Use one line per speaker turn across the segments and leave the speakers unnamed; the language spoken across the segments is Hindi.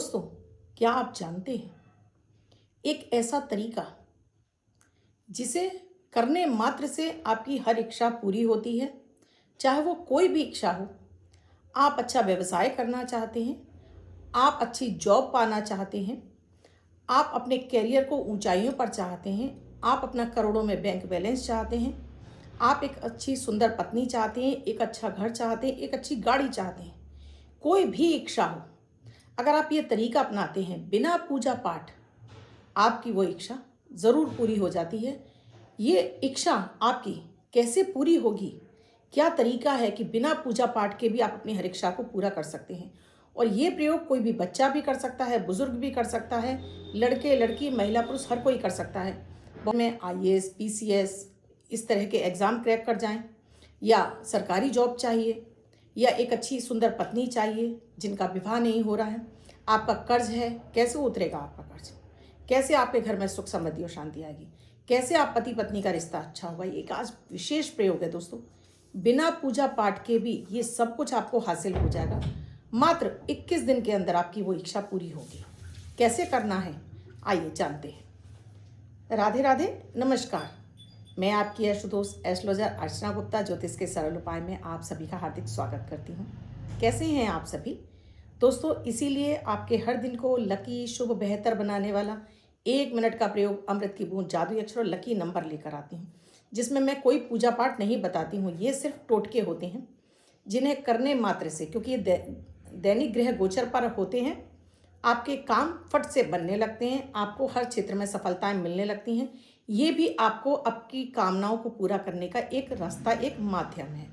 दोस्तों, क्या आप जानते हैं एक ऐसा तरीका जिसे करने मात्र से आपकी हर इच्छा पूरी होती है, चाहे वो कोई भी इच्छा हो। आप अच्छा व्यवसाय करना चाहते हैं, आप अच्छी जॉब पाना चाहते हैं, आप अपने करियर को ऊंचाइयों पर चाहते हैं, आप अपना करोड़ों में बैंक बैलेंस चाहते हैं, आप एक अच्छी सुंदर पत्नी चाहते हैं, एक अच्छा घर चाहते हैं, एक अच्छी गाड़ी चाहते हैं। कोई भी इच्छा हो, अगर आप ये तरीका अपनाते हैं बिना पूजा पाठ, आपकी वो इच्छा ज़रूर पूरी हो जाती है। ये इच्छा आपकी कैसे पूरी होगी, क्या तरीका है कि बिना पूजा पाठ के भी आप अपनी हर इच्छा को पूरा कर सकते हैं। और ये प्रयोग कोई भी बच्चा भी कर सकता है, बुजुर्ग भी कर सकता है, लड़के लड़की महिला पुरुष हर कोई कर सकता है। में आईएएस पीसीएस इस तरह के एग्ज़ाम क्रैक कर जाएं, या सरकारी जॉब चाहिए, या एक अच्छी सुंदर पत्नी चाहिए जिनका विवाह नहीं हो रहा है, आपका कर्ज है, कैसे उतरेगा आपका कर्ज, कैसे आपके घर में सुख समृद्धि और शांति आएगी, कैसे आप पति पत्नी का रिश्ता अच्छा होगा। एक आज विशेष प्रयोग है दोस्तों, बिना पूजा पाठ के भी ये सब कुछ आपको हासिल हो जाएगा। मात्र 21 दिन के अंदर आपकी वो इच्छा पूरी होगी। कैसे करना है, आइए जानते हैं। राधे राधे, नमस्कार। मैं आपकी एस्ट्रोदोस्त एस्ट्रोलॉजर अर्चना गुप्ता ज्योतिष के सरल उपाय में आप सभी का हार्दिक स्वागत करती हूँ। कैसे हैं आप सभी दोस्तों? इसीलिए आपके हर दिन को लकी, शुभ, बेहतर बनाने वाला 1 मिनट का प्रयोग अमृत की बूंद, जादुई अक्षर और लकी नंबर लेकर आती हूँ, जिसमें मैं कोई पूजा पाठ नहीं बताती हूँ। ये सिर्फ टोटके होते हैं जिन्हें करने मात्र से, क्योंकि ये दैनिक ग्रह गोचर पर होते हैं, आपके काम फट से बनने लगते हैं, आपको हर क्षेत्र में सफलताएं मिलने लगती हैं। ये भी आपको आपकी कामनाओं को पूरा करने का एक रास्ता, एक माध्यम है।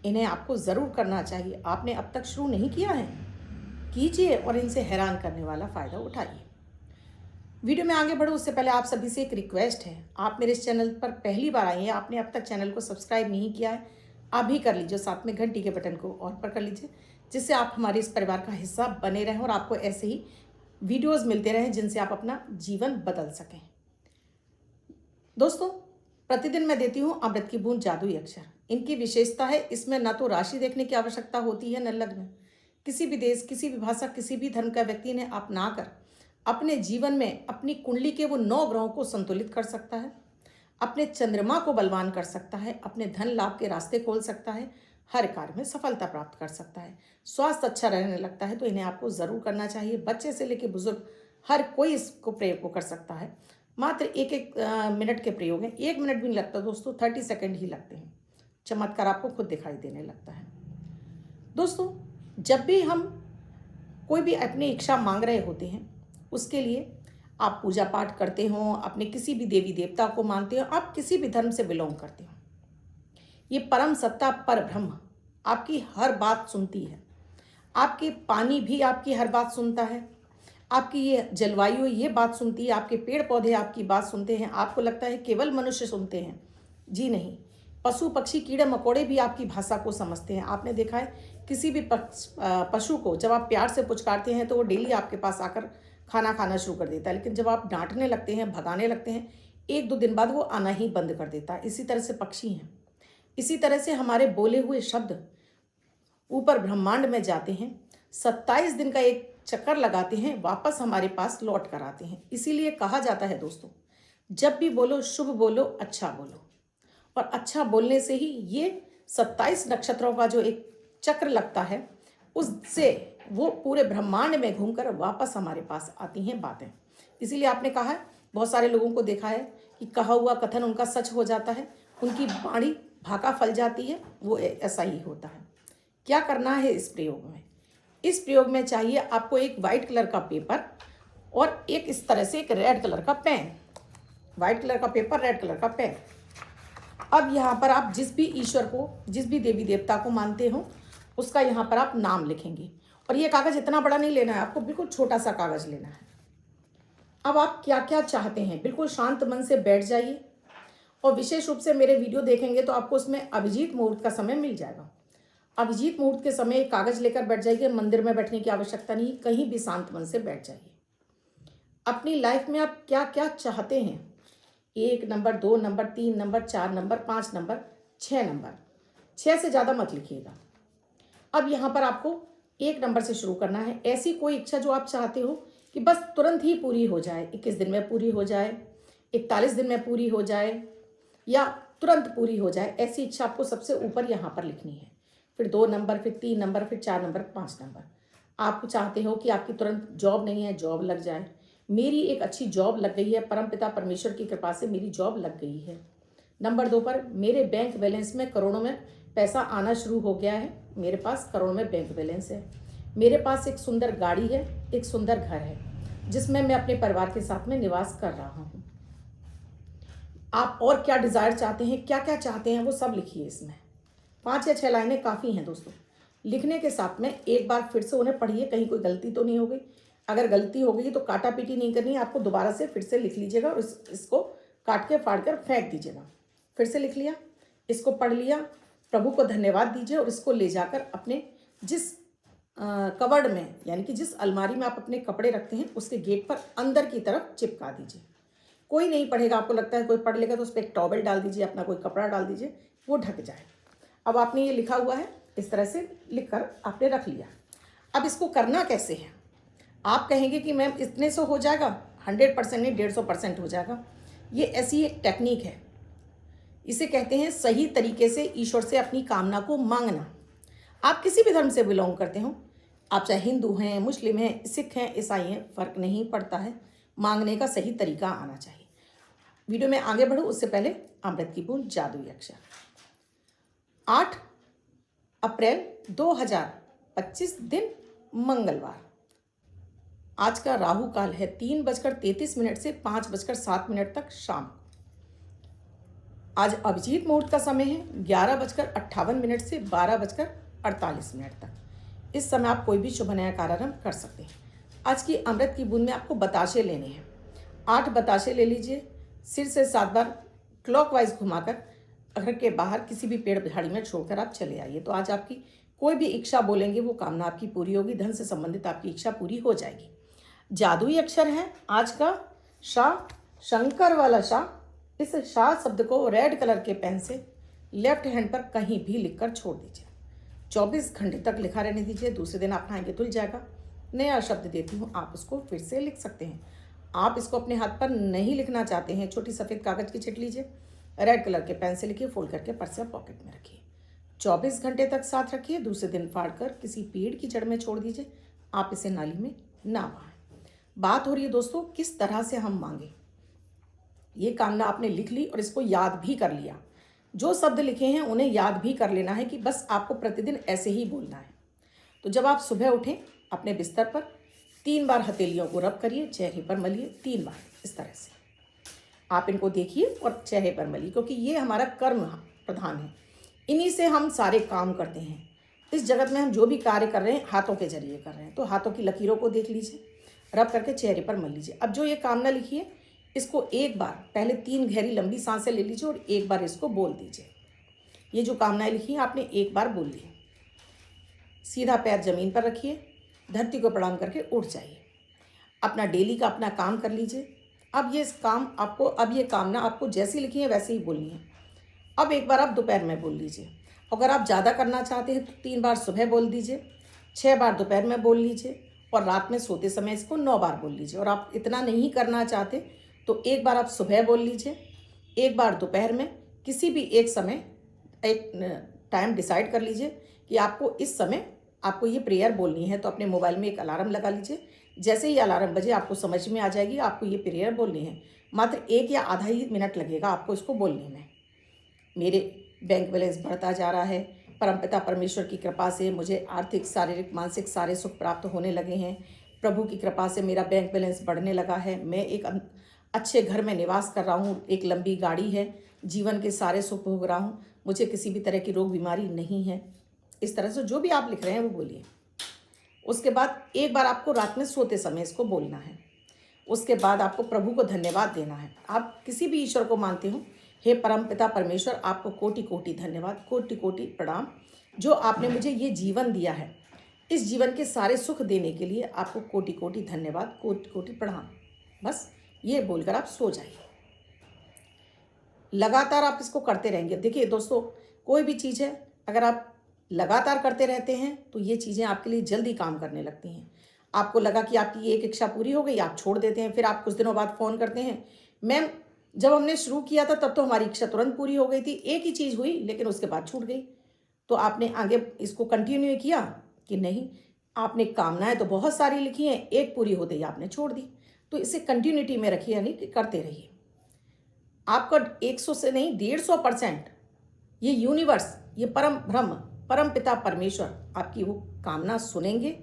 इन्हें आपको ज़रूर करना चाहिए। आपने अब तक शुरू नहीं किया है, कीजिए और इनसे हैरान करने वाला फ़ायदा उठाइए। वीडियो में आगे बढ़ो उससे पहले आप सभी से एक रिक्वेस्ट है, आप मेरे इस चैनल पर पहली बार आए हैं, आपने अब तक चैनल को सब्सक्राइब नहीं किया है, अभी कर लीजिए। साथ में घंटी के बटन को ऑन पर कर लीजिए, जिससे आप हमारे इस परिवार का हिस्सा बने रहें और आपको ऐसे ही वीडियोज़ मिलते रहें जिनसे आप अपना जीवन बदल सकें। दोस्तों, प्रतिदिन मैं देती हूँ अमृत की बूंद, जादुई अक्षर। इनकी विशेषता है, इसमें ना तो राशि देखने की आवश्यकता होती है, न लग्न। किसी भी देश, किसी भी भाषा, किसी भी धर्म का व्यक्ति ने अपना कर अपने जीवन में अपनी कुंडली के वो 9 ग्रहों को संतुलित कर सकता है, अपने चंद्रमा को बलवान कर सकता है, अपने धन लाभ के रास्ते खोल सकता है, हर कार्य में सफलता प्राप्त कर सकता है, स्वास्थ्य अच्छा रहने लगता है। तो इन्हें आपको ज़रूर करना चाहिए। बच्चे से लेकर बुजुर्ग हर कोई इसको प्रयोग को कर सकता है। मात्र एक मिनट के प्रयोग हैं, 1 मिनट भी नहीं लगता दोस्तों, 30 सेकेंड ही लगते हैं। चमत्कार आपको खुद दिखाई देने लगता है। दोस्तों, जब भी हम कोई भी अपनी इच्छा मांग रहे होते हैं, उसके लिए आप पूजा पाठ करते हो, अपने किसी भी देवी देवता को मानते हो, आप किसी भी धर्म से बिलोंग करते हो, ये परम सत्ता पर ब्रह्म आपकी हर बात सुनती है। आपके पानी भी आपकी हर बात सुनता है, आपकी ये जलवायु ये बात सुनती है, आपके पेड़ पौधे आपकी बात सुनते हैं। आपको लगता है केवल मनुष्य सुनते हैं, जी नहीं, पशु पक्षी कीड़े मकोड़े भी आपकी भाषा को समझते हैं। आपने देखा है किसी भी पशु को जब आप प्यार से पुचकारते हैं तो वो डेली आपके पास आकर खाना खाना शुरू कर देता है, लेकिन जब आप डांटने लगते हैं, भगाने लगते हैं, 1-2 दिन बाद वो आना ही बंद कर देता है। इसी तरह से पक्षी हैं, इसी तरह से हमारे बोले हुए शब्द ऊपर ब्रह्मांड में जाते हैं, 27 दिन का एक चक्कर लगाते हैं, वापस हमारे पास लौट कर आते हैं। इसीलिए कहा जाता है दोस्तों, जब भी बोलो शुभ बोलो, अच्छा बोलो, और अच्छा बोलने से ही ये 27 नक्षत्रों का जो एक चक्र लगता है, उससे वो पूरे ब्रह्मांड में घूमकर वापस हमारे पास आती हैं बातें। इसीलिए आपने कहा है, बहुत सारे लोगों को देखा है कि कहा हुआ कथन उनका सच हो जाता है, उनकी वाणी भाका फल जाती है। वो ऐसा ही होता है। क्या करना है इस प्रयोग में? इस प्रयोग में चाहिए आपको एक वाइट कलर का पेपर और एक इस तरह से एक रेड कलर का पेन। वाइट कलर का पेपर, रेड कलर का पेन। अब यहाँ पर आप जिस भी ईश्वर को, जिस भी देवी देवता को मानते हो, उसका यहाँ पर आप नाम लिखेंगे। और ये कागज़ इतना बड़ा नहीं लेना है आपको, बिल्कुल छोटा सा कागज़ लेना है। अब आप क्या क्या चाहते हैं, बिल्कुल शांत मन से बैठ जाइए, और विशेष रूप से मेरे वीडियो देखेंगे तो आपको उसमें अभिजीत मुहूर्त का समय मिल जाएगा। अभिजीत मुहूर्त के समय एक कागज़ लेकर बैठ जाइए। मंदिर में बैठने की आवश्यकता नहीं, कहीं भी शांत मन से बैठ जाइए। अपनी लाइफ में आप क्या क्या चाहते हैं, 1 number, 2 number, 3 number, 4 number, 5 number, 6 number, 6 से ज़्यादा मत लिखिएगा। अब यहाँ पर आपको 1 नंबर से शुरू करना है। ऐसी कोई इच्छा जो आप चाहते हो कि बस तुरंत ही पूरी हो जाए, 21 दिन में पूरी हो जाए, 41 दिन में पूरी हो जाए या तुरंत पूरी हो जाए, ऐसी इच्छा आपको सबसे ऊपर यहाँ पर लिखनी है। फिर 2 नंबर, फिर 3 नंबर, फिर 4 नंबर, 5 नंबर। आप चाहते हो कि आपकी तुरंत जॉब नहीं है, जॉब लग जाए। मेरी एक अच्छी जॉब लग गई है, परमपिता परमेश्वर की कृपा से मेरी जॉब लग गई है। नंबर 2 पर मेरे बैंक बैलेंस में करोड़ों में पैसा आना शुरू हो गया है, मेरे पास करोड़ों में बैंक बैलेंस है। मेरे पास एक सुंदर गाड़ी है, एक सुंदर घर है जिसमें मैं अपने परिवार के साथ में निवास कर रहा हूँ। आप और क्या डिज़ायर चाहते हैं, क्या क्या चाहते हैं, वो सब लिखिए इसमें। 5 या 6 लाइनें काफ़ी हैं दोस्तों। लिखने के साथ में एक बार फिर से उन्हें पढ़िए, कहीं कोई गलती तो नहीं हो गई। अगर गलती हो गई तो काटा पीटी नहीं करनी है, आपको दोबारा से फिर से लिख लीजिएगा और इसको काट के फाड़ कर फेंक दीजिएगा। फिर से लिख लिया, इसको पढ़ लिया, प्रभु को धन्यवाद दीजिए और इसको ले जाकर अपने जिस कवर्ड में, यानी कि जिस अलमारी में आप अपने कपड़े रखते हैं, उसके गेट पर अंदर की तरफ चिपका दीजिए। कोई नहीं पढ़ेगा, आपको लगता है कोई पढ़ लेगा तो उस पर एक टॉवल डाल दीजिए, अपना कोई कपड़ा डाल दीजिए, वो ढक जाए। अब आपने ये लिखा हुआ है, इस तरह से लिख कर आपने रख लिया। अब इसको करना कैसे है? आप कहेंगे कि मैम इतने से हो जाएगा, 100% नहीं 150% हो जाएगा। ये ऐसी एक टेक्निक है, इसे कहते हैं सही तरीके से ईश्वर से अपनी कामना को मांगना। आप किसी भी धर्म से बिलोंग करते हो, आप चाहे हिंदू हैं, मुस्लिम हैं, सिख हैं, ईसाई हैं, फ़र्क नहीं पड़ता है, मांगने का सही तरीका आना चाहिए। वीडियो में आगे बढ़ूँ उससे पहले अमृत की बूंद जादुई अक्षर। 8 अप्रैल 2025 दिन मंगलवार। आज का राहु काल है 3:33 से 5:07 तक शाम। आज अभिजीत मुहूर्त का समय है 11:58 से 12:48 तक। इस समय आप कोई भी शुभ नया कार्यारंभ कर सकते हैं। आज की अमृत की बूंद में आपको बताशे लेने हैं। 8 बताशे ले लीजिए, सिर से 7 बार क्लॉकवाइज घुमाकर घर के बाहर किसी भी पेड़ झाड़ी में छोड़कर आप चले आइए। तो आज आपकी कोई भी इच्छा बोलेंगे वो कामना आपकी पूरी होगी, धन से संबंधित आपकी इच्छा पूरी हो जाएगी। जादुई अक्षर है आज का शाह, शंकर वाला शाह। इस शाह शब्द को रेड कलर के पेन से लेफ्ट हैंड पर कहीं भी लिखकर छोड़ दीजिए। 24 घंटे तक लिखा रहने दीजिए, दूसरे दिन आप नहाएंगे धुल जाएगा। नया शब्द देती हूँ, आप उसको फिर से लिख सकते हैं। आप इसको अपने हाथ पर नहीं लिखना चाहते हैं, छोटी सफ़ेद कागज़ की चिट लीजिए, रेड कलर के पेन से लिखिए, फोल्ड करके पर्स या पॉकेट में रखिए। 24 घंटे तक साथ रखिए, दूसरे दिन फाड़ कर किसी पेड़ की जड़ में छोड़ दीजिए। आप इसे नाली में ना बहाएं। बात हो रही है दोस्तों किस तरह से हम मांगे। ये कामना आपने लिख ली और इसको याद भी कर लिया। जो शब्द लिखे हैं उन्हें याद भी कर लेना है कि बस आपको प्रतिदिन ऐसे ही बोलना है। तो जब आप सुबह उठें, अपने बिस्तर पर 3 बार हथेलियों को रब करिए, चेहरे पर मलिए 3 बार, इस तरह से आप इनको देखिए और चेहरे पर मलिए, क्योंकि ये हमारा कर्म प्रधान है। इन्हीं से हम सारे काम करते हैं। इस जगत में हम जो भी कार्य कर रहे हैं हाथों के जरिए कर रहे हैं। तो हाथों की लकीरों को देख लीजिए, रब करके चेहरे पर मल लीजिए। अब जो ये कामना लिखी है इसको एक बार पहले 3 गहरी लंबी सांसें ले लीजिए और एक बार इसको बोल दीजिए। ये जो कामनाएं लिखी हैं आपने एक बार बोल ली। सीधा पैर जमीन पर रखिए, धरती को प्रणाम करके उठ जाइए। अपना डेली का अपना काम कर लीजिए। अब ये कामना आपको जैसी लिखी है वैसे ही बोलनी है। अब एक बार आप दोपहर में बोल लीजिए। अगर आप ज़्यादा करना चाहते हैं तो 3 बार सुबह बोल दीजिए, 6 बार दोपहर में बोल लीजिए और रात में सोते समय इसको 9 बार बोल लीजिए। और आप इतना नहीं करना चाहते तो एक बार आप सुबह बोल लीजिए, एक बार दोपहर में, किसी भी एक समय एक टाइम डिसाइड कर लीजिए कि आपको इस समय आपको ये प्रेयर बोलनी है। तो अपने मोबाइल में एक अलार्म लगा लीजिए, जैसे ही अलार्म बजे आपको समझ में आ जाएगी आपको ये प्रेयर बोलनी है। मात्र 1 या आधा ही मिनट लगेगा आपको इसको बोलने में। मेरे बैंक बैलेंस बढ़ता जा रहा है, परमपिता परमेश्वर की कृपा से मुझे आर्थिक, शारीरिक, मानसिक सारे सुख प्राप्त होने लगे हैं। प्रभु की कृपा से मेरा बैंक बैलेंस बढ़ने लगा है। मैं एक अच्छे घर में निवास कर रहा हूँ, एक लंबी गाड़ी है, जीवन के सारे सुख भोग रहा हूँ, मुझे किसी भी तरह की रोग बीमारी नहीं है। इस तरह से जो भी आप लिख रहे हैं वो बोलिए। उसके बाद एक बार आपको रात में सोते समय इसको बोलना है। उसके बाद आपको प्रभु को धन्यवाद देना है। आप किसी भी ईश्वर को मानते हो, हे परमपिता परमेश्वर, आपको कोटि कोटि धन्यवाद, कोटि कोटि प्रणाम, जो आपने मुझे ये जीवन दिया है। इस जीवन के सारे सुख देने के लिए आपको कोटि कोटि धन्यवाद, कोटि कोटि प्रणाम। बस ये बोलकर आप सो जाइए। लगातार आप इसको करते रहेंगे। देखिए दोस्तों, कोई भी चीज़ है, अगर आप लगातार करते रहते हैं तो ये चीज़ें आपके लिए जल्दी काम करने लगती हैं। आपको लगा कि आपकी एक इच्छा पूरी हो गई, आप छोड़ देते हैं, फिर आप कुछ दिनों बाद फ़ोन करते हैं, मैम जब हमने शुरू किया था तब तो हमारी इच्छा तुरंत पूरी हो गई थी, एक ही चीज़ हुई लेकिन उसके बाद छूट गई। तो आपने आगे इसको कंटिन्यू किया कि नहीं? आपने कामनाएँ तो बहुत सारी लिखी हैं, एक पूरी होते ही आपने छोड़ दी। तो इसे कंटिन्यूटी में रखिए, यानी कि करते रहिए। आपका 100 से नहीं 150% ये यूनिवर्स, ये परम ब्रह्म, परम पिता परमेश्वर आपकी वो कामना सुनेंगे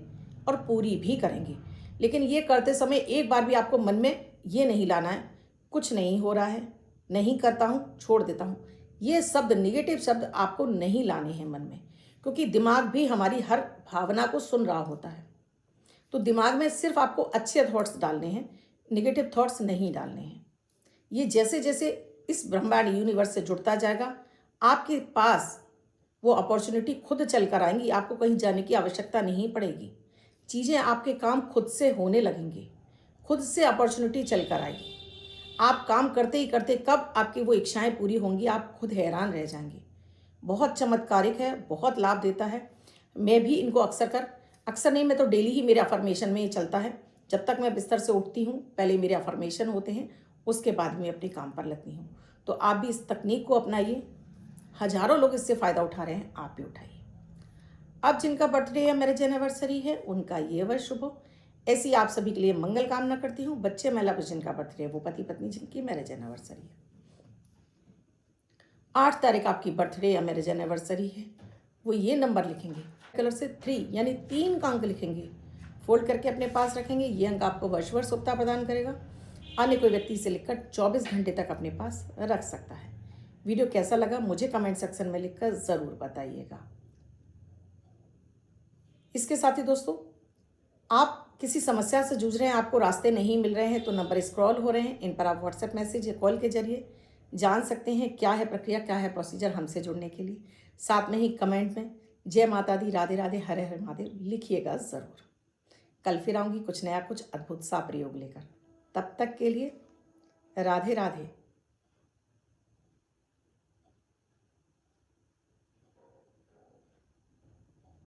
और पूरी भी करेंगे। लेकिन ये करते समय एक बार भी आपको मन में ये नहीं लाना है, कुछ नहीं हो रहा है, नहीं करता हूँ, छोड़ देता हूँ। ये शब्द, नेगेटिव शब्द आपको नहीं लाने हैं मन में, क्योंकि दिमाग भी हमारी हर भावना को सुन रहा होता है। तो दिमाग में सिर्फ आपको अच्छे थॉट्स डालने हैं, नेगेटिव थॉट्स नहीं डालने हैं। ये जैसे जैसे इस ब्रह्मांड यूनिवर्स से जुड़ता जाएगा, आपके पास वो अपॉर्चुनिटी खुद चल कर आएंगी, आपको कहीं जाने की आवश्यकता नहीं पड़ेगी। चीज़ें आपके काम खुद से होने लगेंगी, खुद से अपॉर्चुनिटी चल कर आएगी। आप काम करते ही करते कब आपकी वो इच्छाएं पूरी होंगी, आप खुद हैरान रह जाएंगे। बहुत चमत्कारिक है, बहुत लाभ देता है। मैं भी इनको अक्सर नहीं, मैं तो डेली ही मेरे अफर्मेशन में ये चलता है। जब तक मैं बिस्तर से उठती हूँ पहले मेरे अफर्मेशन होते हैं, उसके बाद मैं अपने काम पर लगती हूँ। तो आप भी इस तकनीक को अपनाइए। हजारों लोग इससे फ़ायदा उठा रहे हैं, आप भी उठाइए। अब जिनका बर्थडे या मैरिज एनिवर्सरी है उनका ये वर्ष शुभ हो, ऐसी आप सभी के लिए मंगल कामना करती हूँ। बच्चे महिला पुरुष जिनका बर्थडे है वो पति पत्नी जिनकी मैरिज एनिवर्सरी है। 8 तारीख आपकी बर्थडे या मैरिज एनिवर्सरी है, वो ये नंबर लिखेंगे कलर से 3 यानी 3 का अंक लिखेंगे, फोल्ड करके अपने पास रखेंगे। ये अंक आपको वर्ष वर्ष शुभता प्रदान करेगा। अन्य कोई व्यक्ति इसे लिखकर 24 घंटे तक अपने पास रख सकता है। वीडियो कैसा लगा मुझे कमेंट सेक्शन में लिखकर ज़रूर बताइएगा। इसके साथ ही दोस्तों, आप किसी समस्या से जूझ रहे हैं, आपको रास्ते नहीं मिल रहे हैं, तो नंबर स्क्रॉल हो रहे हैं, इन पर आप व्हाट्सएप मैसेज या कॉल के जरिए जान सकते हैं क्या है प्रक्रिया, क्या है प्रोसीजर हमसे जुड़ने के लिए। साथ में ही कमेंट में जय माता दी, राधे राधे, हरे हरे महादेव लिखिएगा ज़रूर। कल फिर आऊँगी कुछ नया, कुछ अद्भुत सा प्रयोग लेकर। तब तक के लिए राधे राधे।